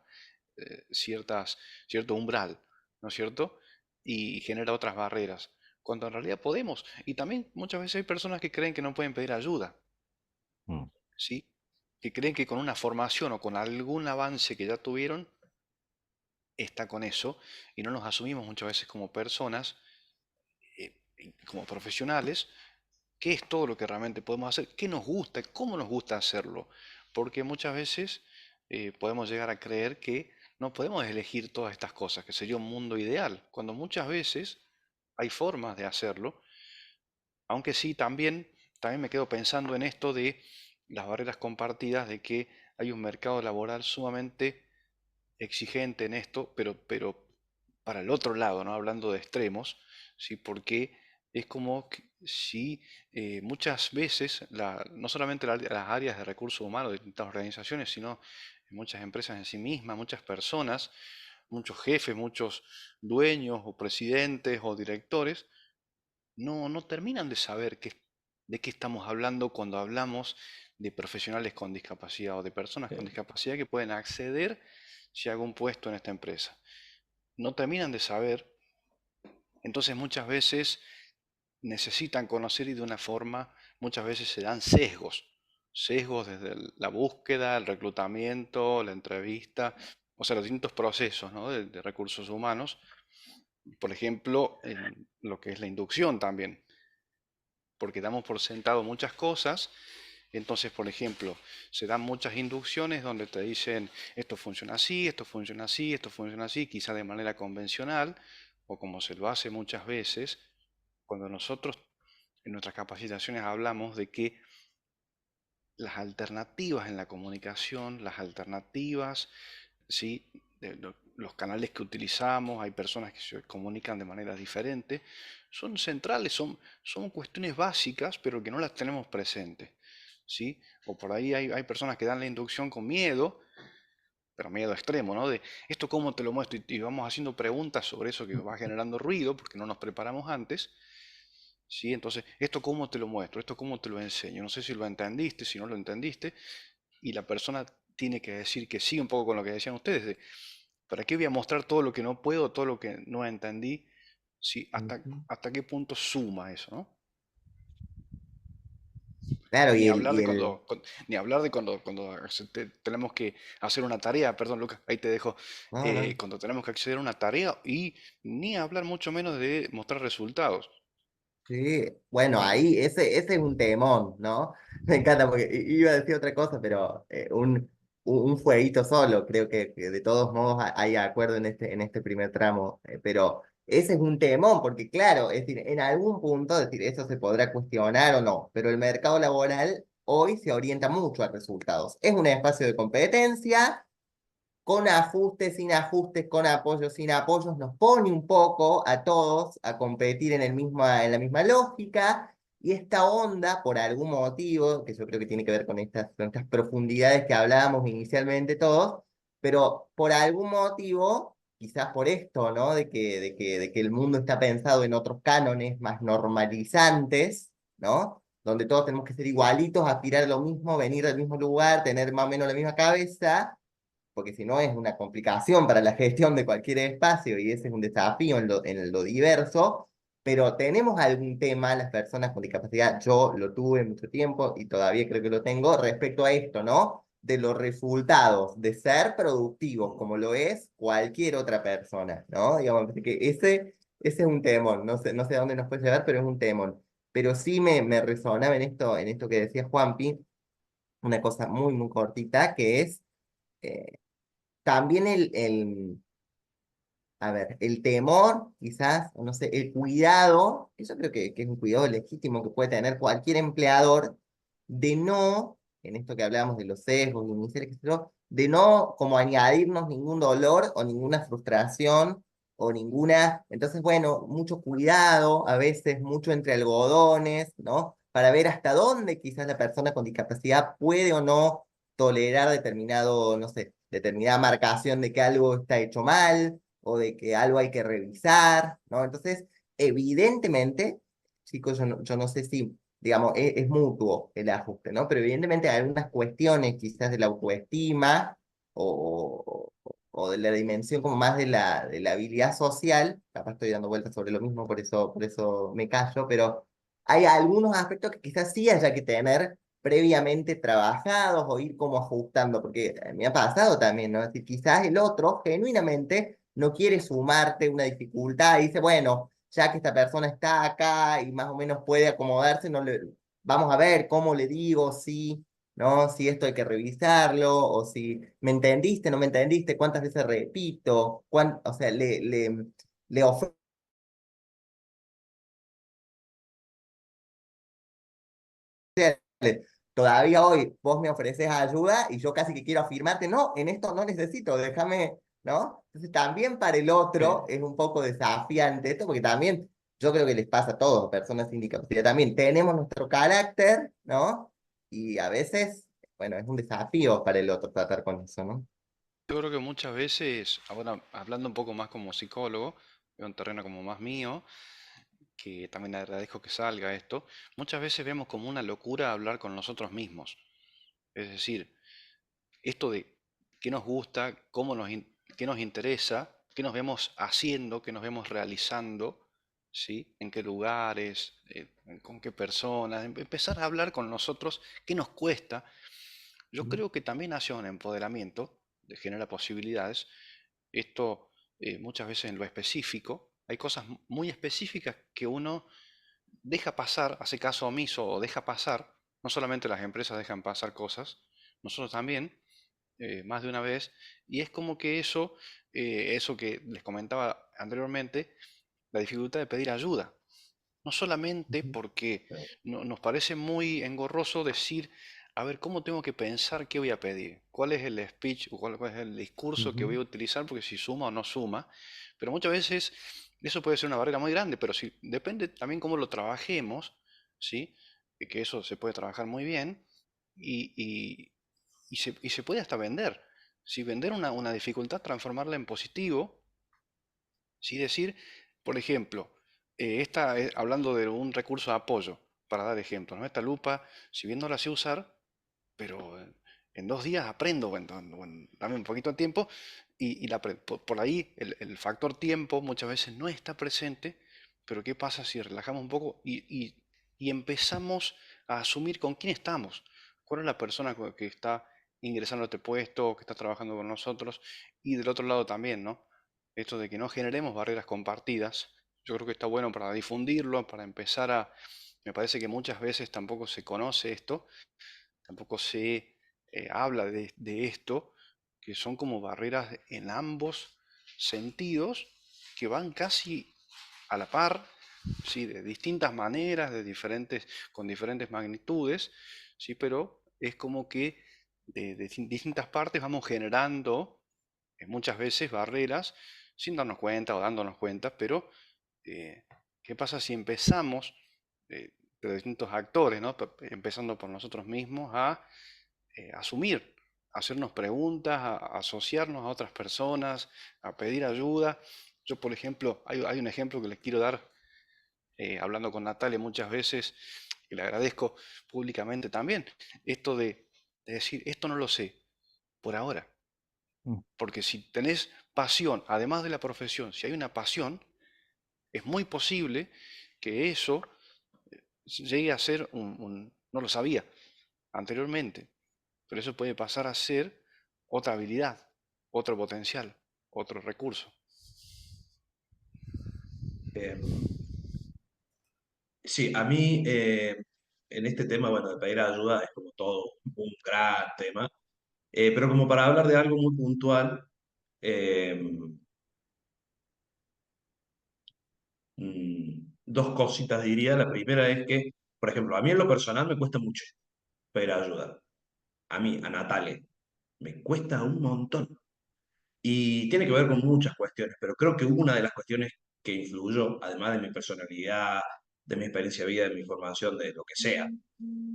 Speaker 2: umbral, ¿no es cierto? Y genera otras barreras, cuando en realidad podemos. Y también muchas veces hay personas que creen que no pueden pedir ayuda,
Speaker 1: Mm,
Speaker 2: ¿sí? Que creen que con una formación o con algún avance que ya tuvieron, está con eso, y no nos asumimos muchas veces como personas, y como profesionales, qué es todo lo que realmente podemos hacer, qué nos gusta, cómo nos gusta hacerlo. Porque muchas veces podemos llegar a creer que no podemos elegir todas estas cosas, que sería un mundo ideal, cuando muchas veces hay formas de hacerlo, aunque sí también me quedo pensando en esto de las barreras compartidas, de que hay un mercado laboral sumamente exigente en esto, pero para el otro lado, ¿no? Hablando de extremos, ¿sí? Porque es como que si muchas veces, no solamente las áreas de recursos humanos de distintas organizaciones, sino en muchas empresas en sí mismas, muchas personas, muchos jefes, muchos dueños o presidentes o directores, no terminan de saber de qué estamos hablando cuando hablamos de profesionales con discapacidad o de personas con discapacidad que pueden acceder si hago un puesto en esta empresa. No terminan de saber, entonces muchas veces necesitan conocer y de una forma, muchas veces se dan sesgos desde la búsqueda, el reclutamiento, la entrevista, o sea, los distintos procesos, ¿no? de recursos humanos. Por ejemplo, en lo que es la inducción también, porque damos por sentado muchas cosas. Entonces, por ejemplo, se dan muchas inducciones donde te dicen esto funciona así, esto funciona así, esto funciona así, quizá de manera convencional, o como se lo hace muchas veces, cuando nosotros en nuestras capacitaciones hablamos de que las alternativas en la comunicación, las alternativas, ¿sí? Los canales que utilizamos, hay personas que se comunican de maneras diferentes, son centrales, son cuestiones básicas, pero que no las tenemos presentes, ¿sí? O por ahí hay personas que dan la inducción con miedo, pero miedo extremo, ¿no? De esto cómo te lo muestro y vamos haciendo preguntas sobre eso que va generando ruido porque no nos preparamos antes. ¿Sí? Entonces, ¿esto cómo te lo muestro? ¿Esto cómo te lo enseño? No sé si lo entendiste, si no lo entendiste, y la persona tiene que decir que sí, un poco con lo que decían ustedes, de, ¿para qué voy a mostrar todo lo que no puedo, todo lo que no entendí? ¿Sí?
Speaker 3: Ujú.
Speaker 2: ¿Hasta qué punto suma eso, ¿no?
Speaker 3: Claro,
Speaker 2: Ni hablar de ni hablar de cuando tenemos que hacer una tarea, perdón Lucas, ahí te dejo,
Speaker 3: No, no.
Speaker 2: cuando tenemos que acceder a una tarea y ni hablar mucho menos de mostrar resultados.
Speaker 3: Sí, bueno, ahí ese es un temón, ¿no? Me encanta porque iba a decir otra cosa, pero un fueguito solo, creo que de todos modos hay acuerdo en este primer tramo, pero ese es un temón, porque claro, es decir, en algún punto, es decir, eso se podrá cuestionar o no, pero el mercado laboral hoy se orienta mucho a resultados. Es un espacio de competencia con ajustes, sin ajustes, con apoyos, sin apoyos, nos pone un poco a todos a competir en la misma lógica, y esta onda, por algún motivo, que yo creo que tiene que ver con estas profundidades que hablábamos inicialmente todos, pero por algún motivo, quizás por esto, ¿no? De que el mundo está pensado en otros cánones más normalizantes, ¿no? Donde todos tenemos que ser igualitos, aspirar a lo mismo, venir del mismo lugar, tener más o menos la misma cabeza, porque si no es una complicación para la gestión de cualquier espacio y ese es un desafío en lo diverso, pero tenemos algún tema, las personas con discapacidad, yo lo tuve mucho tiempo y todavía creo que lo tengo, respecto a esto, ¿no? De los resultados, de ser productivos, como lo es cualquier otra persona, ¿no? Digamos que ese es un temón, no sé a dónde nos puede llevar, pero es un temón. Pero sí me resonaba en esto que decía Juanpi, una cosa muy cortita, que es también a ver, el temor, quizás, o no sé, el cuidado, eso creo que es un cuidado legítimo que puede tener cualquier empleador, de no, en esto que hablábamos de los sesgos, iniciales, qué sé yo, de no como añadirnos ningún dolor o ninguna frustración o ninguna, entonces, bueno, mucho cuidado, a veces mucho entre algodones, ¿no? Para ver hasta dónde quizás la persona con discapacidad puede o no tolerar determinado, no sé, determinada marcación de que algo está hecho mal o de que algo hay que revisar, ¿no? Entonces, evidentemente, chicos, yo no sé si, digamos, es mutuo el ajuste, ¿no? Pero evidentemente hay algunas cuestiones quizás de la autoestima o de la dimensión como más de la habilidad social, capaz estoy dando vueltas sobre lo mismo, por eso me callo, pero hay algunos aspectos que quizás sí haya que tener previamente trabajados o ir como ajustando, porque me ha pasado también, ¿no? Es decir, quizás el otro genuinamente no quiere sumarte una dificultad y dice, bueno, ya que esta persona está acá y más o menos puede acomodarse, vamos a ver cómo le digo, si, ¿no? Si esto hay que revisarlo, o si me entendiste, no me entendiste, cuántas veces repito, o sea, le ofrezco. Todavía hoy vos me ofreces ayuda y yo casi que quiero afirmarte, no, en esto no necesito, déjame, ¿no? Entonces también para el otro es un poco desafiante esto, porque también yo creo que les pasa a todos, personas sin discapacidad, también tenemos nuestro carácter, ¿no? Y a veces, bueno, es un desafío para el otro tratar con eso, ¿no?
Speaker 2: Yo creo que muchas veces, ahora hablando un poco más como psicólogo, es un terreno como más mío, que también agradezco que salga esto, muchas veces vemos como una locura hablar con nosotros mismos. Es decir, esto de qué nos gusta, qué nos interesa, qué nos vemos haciendo, qué nos vemos realizando, ¿sí? En qué lugares, con qué personas, empezar a hablar con nosotros, qué nos cuesta. Yo
Speaker 3: Ujú.
Speaker 2: creo que también hace un empoderamiento, genera posibilidades. Esto muchas veces en lo específico, hay cosas muy específicas que uno deja pasar, hace caso omiso o deja pasar. No solamente las empresas dejan pasar cosas, nosotros también, más de una vez, y es como que eso que les comentaba anteriormente, la dificultad de pedir ayuda. No solamente
Speaker 3: Ujú.
Speaker 2: porque
Speaker 4: Sí.
Speaker 2: nos parece muy engorroso decir, a ver, ¿cómo tengo que pensar qué voy a pedir? ¿Cuál es el speech o cuál es el discurso que voy
Speaker 3: Ujú.
Speaker 2: a utilizar? Porque si suma o no suma. Pero muchas veces eso puede ser una barrera muy grande, pero si, depende también cómo lo trabajemos, ¿sí? Que eso se puede trabajar muy bien y, y se puede hasta vender. Si vender una dificultad, transformarla en positivo. ¿Sí? Decir, por ejemplo, hablando de un recurso de apoyo, para dar ejemplos, ¿no? Esta lupa, si bien no la sé usar, pero en 2 días aprendo, bueno, dame un poquito de tiempo, por ahí el factor tiempo muchas veces no está presente, pero ¿qué pasa si relajamos un poco y empezamos a asumir con quién estamos? ¿Cuál es la persona que está ingresando a este puesto, que está trabajando con nosotros? Y del otro lado también, ¿no? Esto de que no generemos barreras compartidas, yo creo que está bueno para difundirlo, para empezar a... Me parece que muchas veces tampoco se conoce esto, tampoco se habla de esto, que son como barreras en ambos sentidos que van casi a la par, ¿sí? De distintas maneras, con diferentes magnitudes, ¿sí? Pero es como que de distintas partes vamos generando muchas veces barreras sin darnos cuenta o dándonos cuenta, pero eh, ¿qué pasa si empezamos, eh, de distintos actores, ¿no? Empezando por nosotros mismos, a asumir, a hacernos preguntas, a asociarnos a otras personas, a pedir ayuda? Yo, por ejemplo, hay un ejemplo que les quiero dar, hablando con Natalia muchas veces, y le agradezco públicamente también, esto de decir, esto no lo sé por ahora.
Speaker 1: Mm.
Speaker 2: Porque si tenés pasión, además de la profesión, si hay una pasión, es muy posible que eso llegue a ser no lo sabía anteriormente, pero eso puede pasar a ser otra habilidad, otro potencial, otro recurso.
Speaker 4: Eh, sí, a mí en este tema, bueno, de pedir ayuda es como todo un gran tema. Pero como para hablar de algo muy puntual, eh, dos cositas diría. La primera es que, por ejemplo, a mí en lo personal me cuesta mucho pedir ayuda. A mí, a Natalia, me cuesta un montón. Y tiene que ver con muchas cuestiones, pero creo que una de las cuestiones que influyó, además de mi personalidad, de mi experiencia de vida, de mi formación, de lo que sea,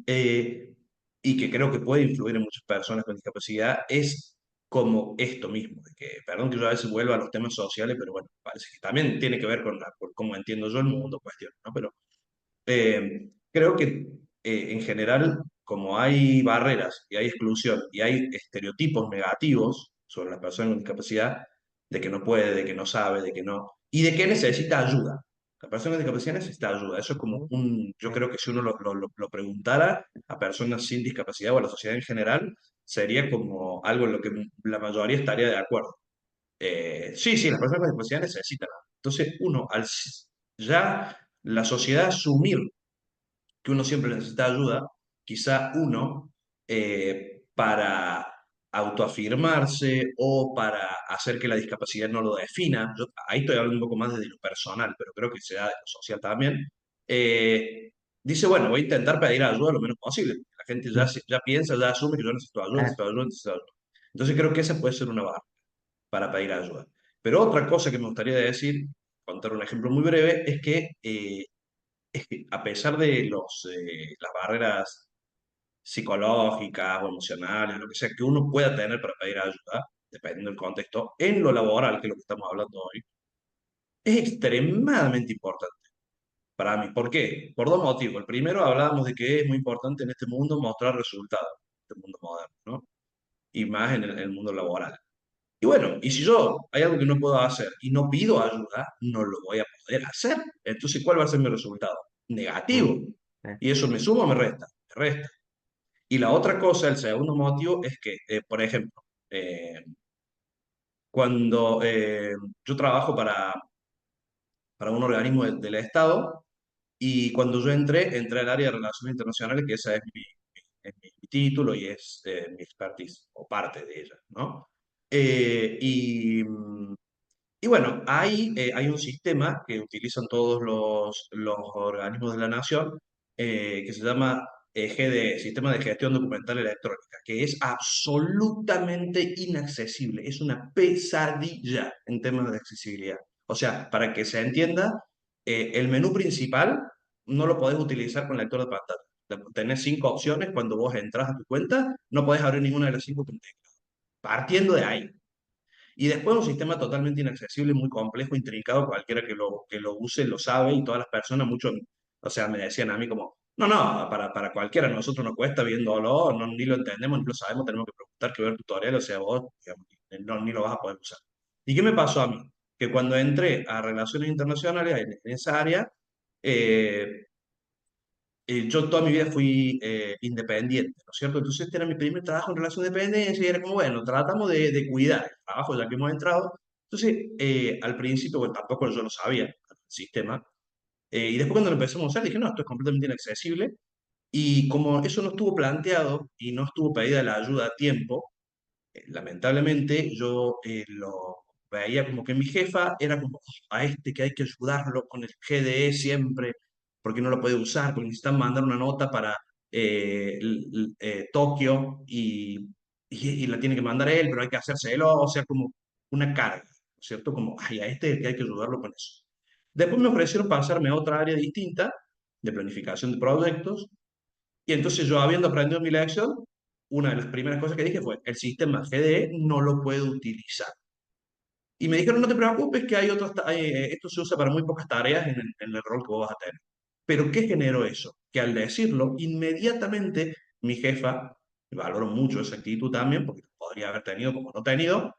Speaker 4: eh, y que creo que puede influir en muchas personas con discapacidad, es como esto mismo, de que, perdón que yo a veces vuelva a los temas sociales, pero bueno, parece que también tiene que ver con cómo entiendo yo el mundo, cuestiones, ¿no? Pero creo que en general, como hay barreras y hay exclusión y hay estereotipos negativos sobre las personas con discapacidad, de que no puede, de que no sabe, de que no, y de que necesita ayuda. La persona con discapacidad necesita ayuda. Eso es como
Speaker 3: Ujú.
Speaker 4: yo
Speaker 3: Sí.
Speaker 4: creo que si uno lo preguntara a personas sin discapacidad o a la sociedad en general, sería como algo en lo que la mayoría estaría de acuerdo. Sí, sí, las personas con discapacidad necesitan. Entonces, uno, ya la sociedad asumir que uno siempre necesita ayuda, quizá uno, para autoafirmarse o para hacer que la discapacidad no lo defina, ahí estoy hablando un poco más desde lo personal, pero creo que se da de lo social también, dice, bueno, voy a intentar pedir ayuda lo menos posible. La gente ya,
Speaker 3: Ujú.
Speaker 4: ya piensa, ya asume que yo necesito ayuda,
Speaker 3: Ah,
Speaker 4: necesito ayuda, necesito ayuda. Entonces creo que esa puede ser una barra para pedir ayuda. Pero otra cosa que me gustaría decir, contar un ejemplo muy breve, es que a pesar de las barreras psicológicas o emocionales, lo que sea que uno pueda tener para pedir ayuda, dependiendo del contexto, en lo laboral, que es lo que estamos hablando hoy, es extremadamente importante para mí. ¿Por qué? Por dos motivos. El primero, hablábamos de que es muy importante en este mundo mostrar resultados, en este mundo moderno, ¿no? Y más en el mundo laboral. Y bueno, y si yo hay algo que no puedo hacer y no pido ayuda, no lo voy a poder hacer. Entonces, ¿cuál va a ser mi resultado? Negativo.
Speaker 3: Mm,
Speaker 4: ¿Y eso me suma o me resta? Me resta. Y la otra cosa, el segundo motivo, es que, por ejemplo, cuando yo trabajo para un organismo del Estado, y cuando yo entré al área de relaciones internacionales, que esa es mi título y es mi expertise, o parte de ella, ¿no? Eh, y, mm, y bueno, hay un sistema que utilizan todos los organismos de la nación, que se llama GDE, Sistema de Gestión Documental Electrónica, que es absolutamente inaccesible, es una pesadilla en temas de accesibilidad. O sea, para que se entienda, el menú principal no lo podés utilizar con lector de pantalla. Tenés 5 opciones, cuando vos entras a tu cuenta, no podés abrir ninguna de las 5 con teclado. Partiendo de ahí. Y después un sistema totalmente inaccesible, muy complejo, intrincado, cualquiera que lo use lo sabe y todas las personas, muchos, o sea, me decían a mí como, no, no, para cualquiera, a nosotros nos cuesta viéndolo, no, ni lo entendemos, ni lo sabemos, tenemos que preguntar que ver tutorial, o sea, vos, digamos, no, ni lo vas a poder usar. ¿Y qué me pasó a mí? Que cuando entré a relaciones internacionales en esa área, eh, yo toda mi vida fui independiente, ¿no es cierto? Entonces este era mi primer trabajo en relación de dependencia y era como, bueno, tratamos de cuidar el trabajo ya que hemos entrado. Entonces, al principio, bueno, tampoco yo lo sabía, el sistema. Y después cuando lo empezamos a usar, dije, no, esto es completamente inaccesible. Y como eso no estuvo planteado y no estuvo pedida la ayuda a tiempo, lamentablemente yo lo veía como que mi jefa era como, "Oh, a este que hay que ayudarlo con el GDE siempre, porque no lo puede usar, porque necesitan mandar una nota para Tokio y la tiene que mandar él, pero hay que hacérselo, o sea, como una carga, ¿no es cierto? Como, ay, a este que hay que ayudarlo con eso. Después me ofrecieron pasarme a otra área distinta, de planificación de proyectos, y entonces yo, habiendo aprendido mi lección, una de las primeras cosas que dije fue, el sistema GDE no lo puedo utilizar. Y me dijeron, no te preocupes, que hay esto se usa para muy pocas tareas en el rol que vos vas a tener. Pero ¿qué generó eso? Que al decirlo, inmediatamente mi jefa, valoro mucho esa actitud también, porque podría haber tenido como no tenido,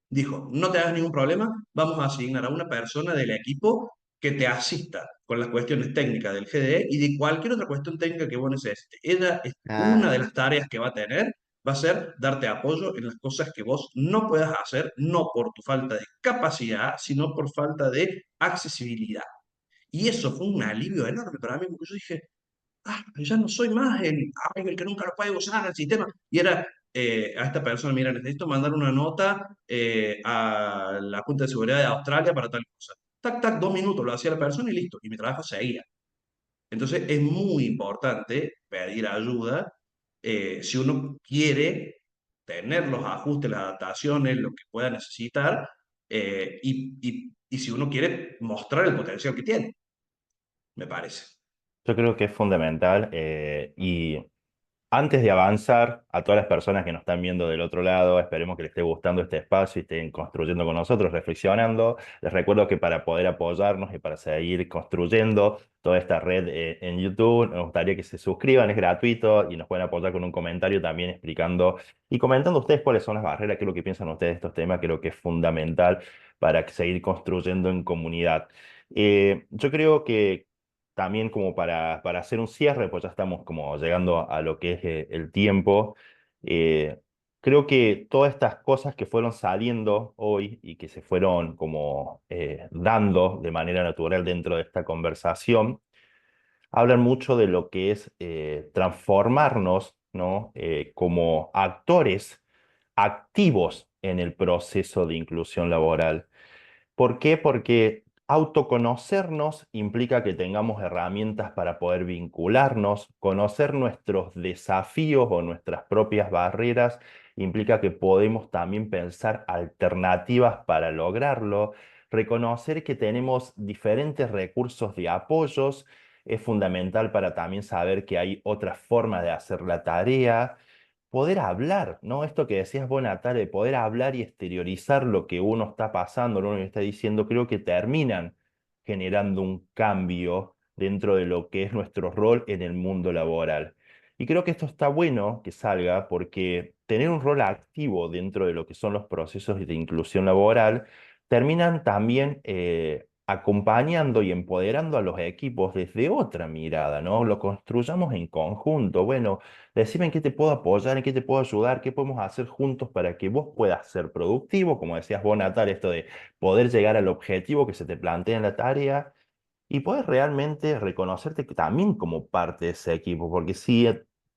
Speaker 4: dijo, no te hagas ningún problema, vamos a asignar a una persona del equipo que te asista con las cuestiones técnicas del GDE y de cualquier otra cuestión técnica que vos necesites. Ella, una de
Speaker 3: ah,
Speaker 4: las tareas que va a tener va a ser darte apoyo en las cosas que vos no puedas hacer, no por tu falta de capacidad, sino por falta de accesibilidad. Y eso fue un alivio enorme para mí, porque yo dije, ya no soy más el que nunca lo puede usar el sistema. Y era a esta persona, mira, necesito mandar una nota a la Junta de Seguridad de Australia para tal cosa. Tac, tac, 2 minutos, lo hacía la persona y listo. Y mi trabajo seguía. Entonces es muy importante pedir ayuda si uno quiere tener los ajustes, las adaptaciones, lo que pueda necesitar, y si uno quiere mostrar el potencial que tiene, me parece.
Speaker 1: Yo creo que es fundamental y antes de avanzar, a todas las personas que nos están viendo del otro lado, esperemos que les esté gustando este espacio y estén construyendo con nosotros, reflexionando. Les recuerdo que para poder apoyarnos y para seguir construyendo toda esta red en YouTube, nos gustaría que se suscriban, es gratuito y nos pueden apoyar con un comentario también explicando y comentando ustedes cuáles son las barreras, qué es lo que piensan ustedes de estos temas. Creo que es fundamental para seguir construyendo en comunidad. Yo creo que también como para hacer un cierre, pues ya estamos como llegando a lo que es el tiempo. eh, Creo que todas estas cosas que fueron saliendo hoy y que se fueron como dando de manera natural dentro de esta conversación, hablan mucho de lo que es transformarnos, ¿no? Como actores activos en el proceso de inclusión laboral. ¿Por qué? Porque autoconocernos implica que tengamos herramientas para poder vincularnos, conocer nuestros desafíos o nuestras propias barreras, implica que podemos también pensar alternativas para lograrlo, reconocer que tenemos diferentes recursos de apoyos, es fundamental para también saber que hay otras formas de hacer la tarea. poder hablar, ¿no? Esto que decías vos, Natalia, de poder hablar y exteriorizar lo que uno está pasando, lo que uno está diciendo, creo que terminan generando un cambio dentro de lo que es nuestro rol en el mundo laboral. Y creo que esto está bueno que salga porque tener un rol activo dentro de lo que son los procesos de inclusión laboral terminan también acompañando y empoderando a los equipos desde otra mirada, ¿no? Lo construyamos en conjunto. Bueno, decime en qué te puedo apoyar, en qué te puedo ayudar, qué podemos hacer juntos para que vos puedas ser productivo, como decías vos, Natal, esto de poder llegar al objetivo que se te plantea en la tarea y puedes realmente reconocerte también como parte de ese equipo, porque si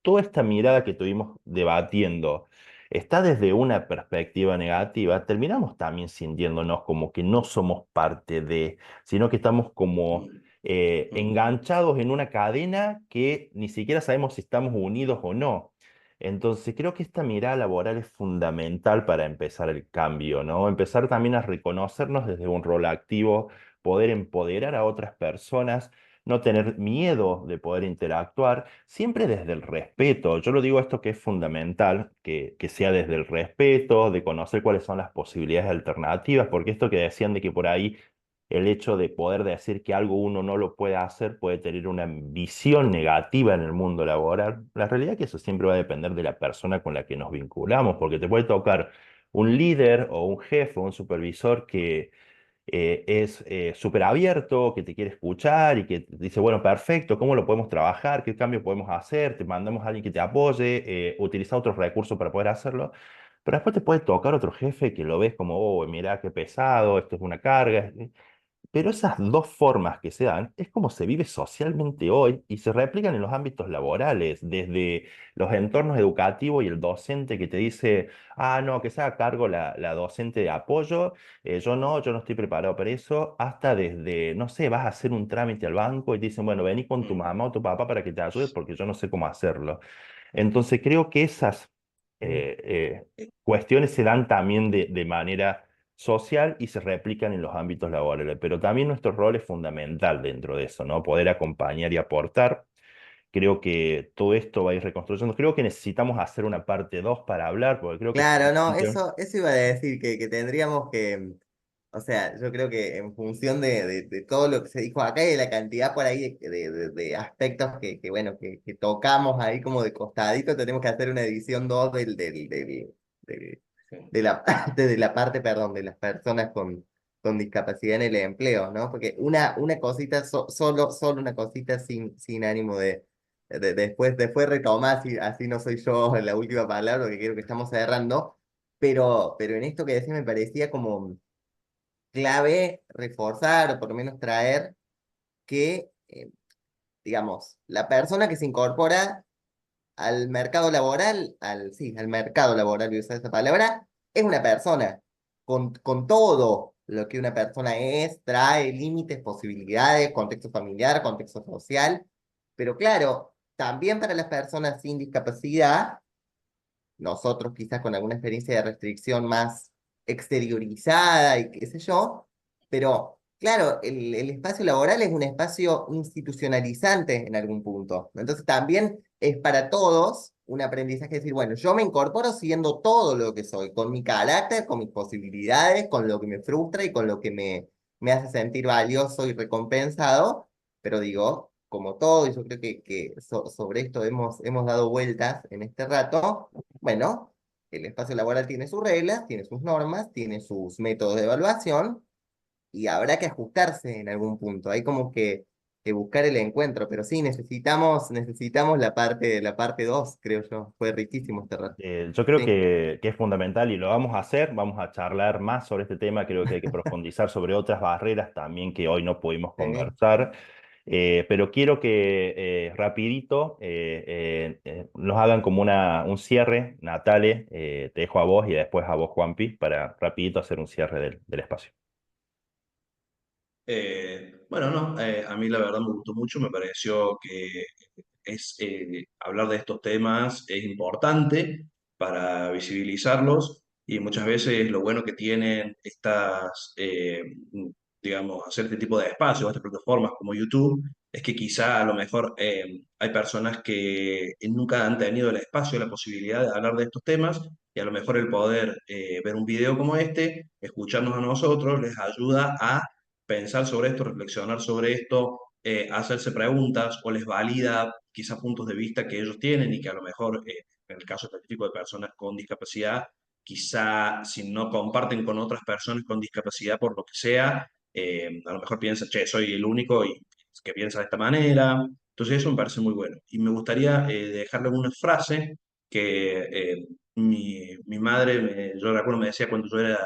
Speaker 1: toda esta mirada que tuvimos debatiendo está desde una perspectiva negativa, terminamos también sintiéndonos como que no somos parte de, sino que estamos como
Speaker 4: Mm, mm,
Speaker 1: enganchados en una cadena que ni siquiera sabemos si estamos unidos o no. Entonces, creo que esta mirada laboral es fundamental para empezar el cambio, ¿no? Empezar también a reconocernos desde un rol activo, poder empoderar a otras personas, no tener miedo de poder interactuar, siempre desde el respeto. Yo lo digo esto que es fundamental, que sea desde el respeto, de conocer cuáles son las posibilidades alternativas, porque esto que decían de que por ahí el hecho de poder decir que algo uno no lo puede hacer puede tener una visión negativa en el mundo laboral. La realidad es que eso siempre va a depender de la persona con la que nos vinculamos, porque te puede tocar un líder o un jefe o un supervisor que es súper abierto, que te quiere escuchar y que te dice, bueno, perfecto, ¿cómo lo podemos trabajar? ¿Qué cambio podemos hacer? Te mandamos a alguien que te apoye, utiliza otros recursos para poder hacerlo. Pero después te puede tocar otro jefe que lo ves como, oh, mira qué pesado, esto es una carga. Pero esas dos formas que se dan es como se vive socialmente hoy y se replican en los ámbitos laborales, desde los entornos educativos y el docente que te dice, ah, no, que se haga cargo la docente de apoyo, yo no estoy preparado para eso, hasta desde, no sé, vas a hacer un trámite al banco y te dicen, bueno, vení con tu
Speaker 4: mm,
Speaker 1: mamá o tu papá para que te ayude porque yo no sé cómo hacerlo. Entonces creo que esas cuestiones se dan también de manera social y se replican en los ámbitos laborales, pero también nuestro rol es fundamental dentro de eso, ¿no? Poder acompañar y aportar. Creo que todo esto va a ir reconstruyendo. Creo que necesitamos hacer una parte 2 para hablar, porque creo que al
Speaker 3: Claro, no,
Speaker 1: principio...
Speaker 3: eso iba a decir, que tendríamos que, o sea, yo creo que en función de todo lo que se dijo acá y de la cantidad por ahí de aspectos bueno, que tocamos ahí como de costadito, tenemos que hacer una edición 2 del-
Speaker 4: sí,
Speaker 3: de la, de la parte, perdón, de las personas con discapacidad en el empleo, ¿no? Porque una cosita, solo una cosita sin ánimo después retomar, así no soy yo la última palabra, porque creo que estamos cerrando, pero en esto que decía me parecía como clave reforzar o por lo menos traer que, digamos, la persona que se incorpora al mercado laboral, sí, al mercado laboral, voy a usar esa palabra, es una persona con todo lo que una persona es, trae límites, posibilidades, contexto familiar, contexto social, pero claro, también para las personas sin discapacidad, nosotros quizás con alguna experiencia de restricción más exteriorizada y qué sé yo, pero claro, el espacio laboral es un espacio institucionalizante en algún punto. Entonces también es para todos un aprendizaje de decir, bueno, yo me incorporo siendo todo lo que soy, con mi carácter, con mis posibilidades, con lo que me frustra y con lo que me hace sentir valioso y recompensado, pero digo, como todo, y yo creo que sobre esto hemos dado vueltas en este rato, bueno, el espacio laboral tiene sus reglas, tiene sus normas, tiene sus métodos de evaluación y habrá que ajustarse en algún punto. Hay como que buscar el encuentro, pero sí, necesitamos la parte 2 creo yo. Fue riquísimo este rato.
Speaker 1: Yo creo
Speaker 3: Sí,
Speaker 1: que es fundamental y lo vamos a hacer, vamos a charlar más sobre este tema, creo que hay que profundizar sobre otras barreras también que hoy no pudimos
Speaker 3: sí.
Speaker 1: conversar, pero quiero que rapidito nos hagan como un cierre, Natale, te dejo a vos y después a vos, Juanpi, para rapidito hacer un cierre del espacio.
Speaker 4: Bueno, no, a mí la verdad me gustó mucho, me pareció que hablar de estos temas es importante para visibilizarlos y muchas veces lo bueno que tienen digamos, hacer este tipo de espacios, estas plataformas como YouTube, es que quizá a lo mejor hay personas que nunca han tenido el espacio, la posibilidad de hablar de estos temas, y a lo mejor el poder ver un video como este, escucharnos a nosotros, les ayuda a pensar sobre esto, reflexionar sobre esto, hacerse preguntas o les valida quizá puntos de vista que ellos tienen y que a lo mejor, en el caso específico de personas con discapacidad, quizá si no comparten con otras personas con discapacidad por lo que sea, a lo mejor piensan, che, soy el único y que piensa de esta manera. Entonces eso me parece muy bueno. Y me gustaría dejarle una frase que mi madre, yo recuerdo, me decía cuando yo era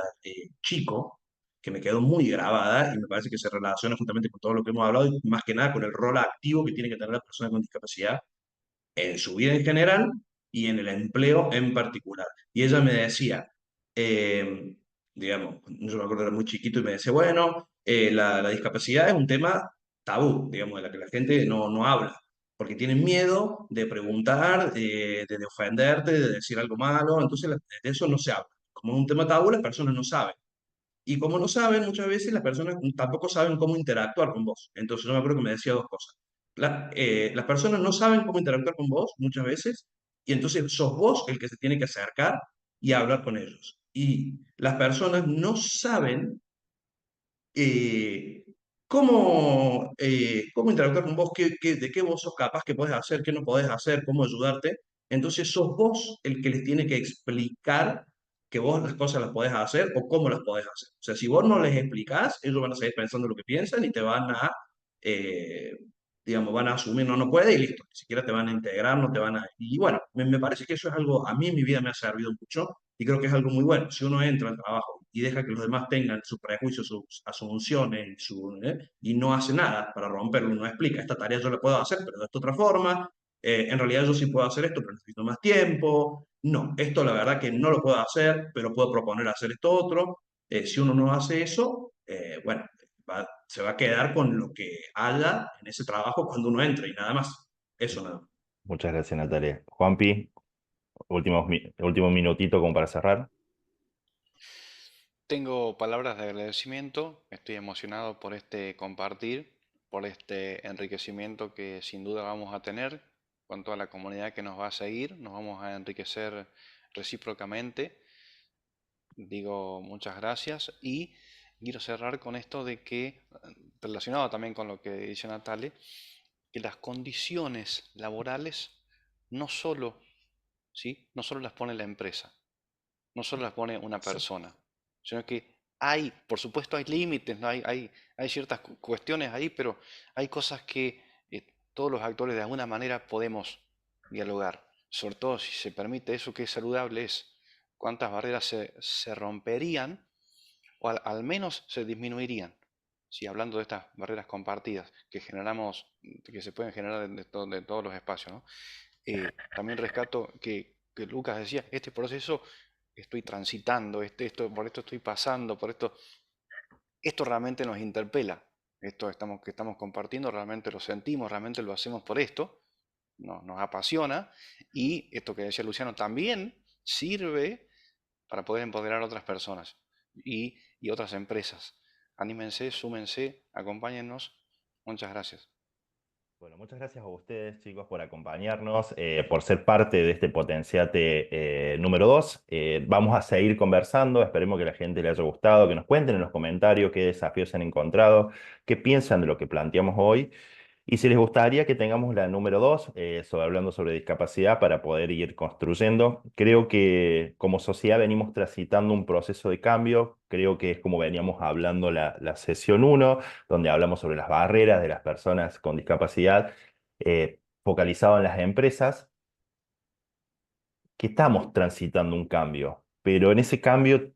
Speaker 4: chico, que me quedó muy grabada y me parece que se relaciona justamente con todo lo que hemos hablado y más que nada con el rol activo que tiene que tener la persona con discapacidad en su vida en general y en el empleo en particular. Y ella me decía, eh, digamos, yo me acuerdo era muy chiquito y me decía, bueno, la discapacidad es un tema tabú, digamos, de la que la gente no habla, porque tienen miedo de preguntar, de ofenderte, de decir algo malo, entonces de eso no se habla. Como es un tema tabú, las personas no saben. Y como no saben, muchas veces las personas tampoco saben cómo interactuar con vos. Entonces yo me acuerdo que me decía dos cosas. Las personas no saben cómo interactuar con vos muchas veces, y entonces sos vos el que se tiene que acercar y hablar con ellos. Y las personas no saben eh, cómo interactuar con vos, de qué vos sos capaz, qué podés hacer, qué no podés hacer, cómo ayudarte. Entonces sos vos el que les tiene que explicar que vos las cosas las podés hacer o cómo las podés hacer. O sea, si vos no les explicás, ellos van a seguir pensando lo que piensan y te van a, eh, digamos, van a asumir no puede y listo. Ni siquiera te van a integrar, no te van a... Y bueno, me parece que eso es algo, a mí en mi vida me ha servido mucho y creo que es algo muy bueno. Si uno entra al trabajo y deja que los demás tengan sus prejuicios, sus asunciones, y no hace nada para romperlo, no explica, esta tarea yo la puedo hacer, pero de esta otra forma, en realidad yo sí puedo hacer esto, pero necesito más tiempo, no, esto la verdad que no lo puedo hacer, pero puedo proponer hacer esto otro. Si uno no hace eso, bueno, se va a quedar con lo que haya en ese trabajo cuando uno entre y nada más. Eso nada más.
Speaker 1: Muchas gracias, Natalia. Juanpi, último minutito como para cerrar.
Speaker 2: Tengo palabras de agradecimiento, estoy emocionado por este compartir, por este enriquecimiento que sin duda vamos a tener con toda la comunidad que nos va a seguir, nos vamos a enriquecer recíprocamente. Digo muchas gracias y quiero cerrar con esto de que, relacionado también con lo que dice Natale, que las condiciones laborales no solo, ¿sí? No solo las pone la empresa, no solo las pone una
Speaker 4: Sí.
Speaker 2: persona, sino que hay, por supuesto hay límites, ¿no? Hay ciertas cuestiones ahí, pero hay cosas que todos los actores de alguna manera podemos dialogar, sobre todo si se permite eso que es saludable, es cuántas barreras se romperían o al menos se disminuirían. Si hablando de estas barreras compartidas que generamos, que se pueden generar de todos los espacios, ¿no? También rescato que Lucas decía, este proceso estoy transitando, por esto estoy pasando, por esto realmente nos interpela. Esto que estamos compartiendo, realmente lo sentimos, realmente lo hacemos por esto, nos apasiona y esto que decía Luciano también sirve para poder empoderar a otras personas y otras empresas. Anímense, súmense, acompáñennos. Muchas gracias.
Speaker 1: Bueno, muchas gracias a ustedes, chicos, por acompañarnos, por ser parte de este Potenciate número 2. Vamos a seguir conversando, esperemos que a la gente le haya gustado, que nos cuenten en los comentarios qué desafíos han encontrado, qué piensan de lo que planteamos hoy. Y si les gustaría que tengamos la número 2, hablando sobre discapacidad, para poder ir construyendo, creo que como sociedad venimos transitando un proceso de cambio, creo que es como veníamos hablando la sesión uno, donde hablamos sobre las barreras de las personas con discapacidad, focalizado en las empresas, que estamos transitando un cambio, pero en ese cambio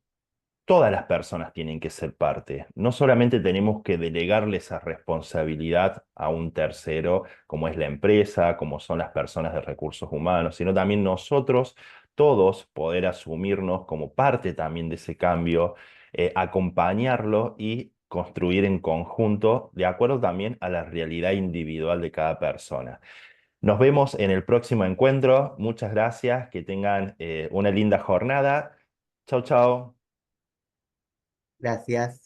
Speaker 1: todas las personas tienen que ser parte. No solamente tenemos que delegarle esa responsabilidad a un tercero, como es la empresa, como son las personas de recursos humanos, sino también nosotros, todos, poder asumirnos como parte también de ese cambio, acompañarlo y construir en conjunto, de acuerdo también a la realidad individual de cada persona. Nos vemos en el próximo encuentro. Muchas gracias. Que tengan una linda jornada. Chau, chau.
Speaker 3: Gracias.